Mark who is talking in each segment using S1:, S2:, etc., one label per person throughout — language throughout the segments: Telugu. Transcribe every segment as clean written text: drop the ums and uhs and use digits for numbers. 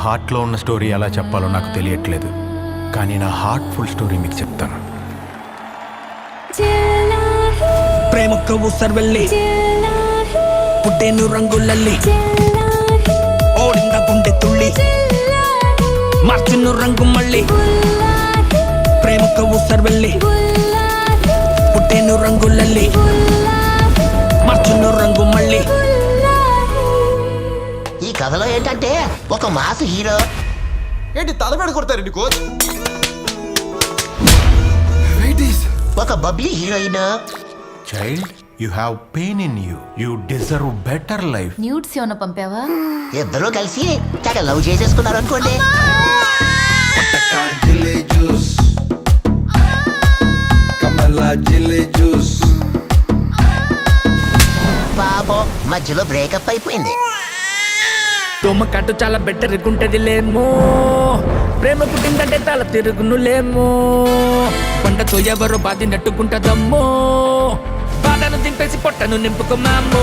S1: హార్ట్లో ఉన్న స్టోరీ ఎలా చెప్పాలో నాకు తెలియట్లేదు, కానీ నా హార్ట్ఫుల్ స్టోరీ మీకు చెప్తాను.
S2: ప్రేమకు ఊసర్వెల్లి పుట్టేను రంగులల్లి ఓడింద గుండె తుళ్ళి మార్చును రంగు మళ్ళీ. ప్రేమకు ఊసర్వెల్లి పుట్టేను రంగులల్లి మార్చును రంగు మళ్ళీ.
S3: ఈ కథలో ఏంటంటే ఒక మాస్ హీరో
S4: ఏంటి తలబెడ కొడతారండి కోచ్?
S3: ఒక bubbly heroine.
S1: Child, you have pain in you, you deserve better life.
S5: Nudes ఏమన్నా పంపావా?
S3: ఇద్దరూ కలిసి తెగ లవ్ చేసేసుకున్నారు అనుకోండి. పాపం మధ్యలో బ్రేకప్ అయిపోయింది.
S2: తోమ కట్టు చాలా బెటర్ గుంటది లేమో, ప్రేమ పుట్టిందంటే తల తిరుగును లేమో, పంటతో ఎవరో బాధినట్టుకుంటదమ్మో, బాధను దింపేసి పొట్టను నింపుకున్నామో.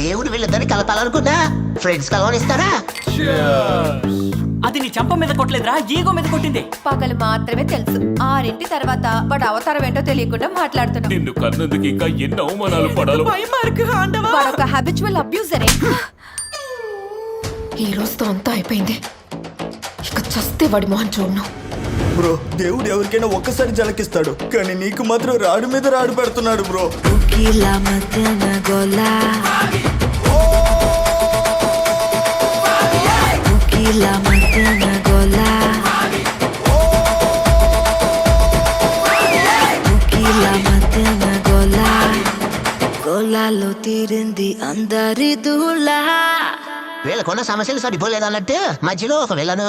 S3: దేవుడు వీళ్ళిద్దరిని కలపాలనుకున్నా ఫ్రెండ్స్ కలవనిస్తారా?
S6: అది నీ చంప మీద కొట్టలేదురా, ఈగో మీద కొట్టింది.
S5: పగలు మాత్రమే తెలుసు, 6 తర్వాత వాడు అవతారం ఏంటో తెలియకుండా మాట్లాడుతున్నాడు.
S7: నిన్ను కన్నందుకు ఇంకా ఎన్ని అవమానాలు పడాలో.
S5: వాడొక హ్యాబిచువల్ అబ్యూజరే. ఈ రోజుతో అంతా అయిపోయింది, ఇక చస్తే వాడి మొహం చూడను.
S8: బ్రో, దేవుడు ఎవరికైనా ఒక్కసారి జలకిస్తాడు, కానీ నీకు మాత్రం రాడు మీద రాడు పెడుతున్నాడు బ్రో.
S9: గోలాలో తీరింది అందరి దూలా.
S3: వీళ్ళకున్న సమస్యలు సరిపోలేదన్నట్టు మధ్యలో ఒక విలను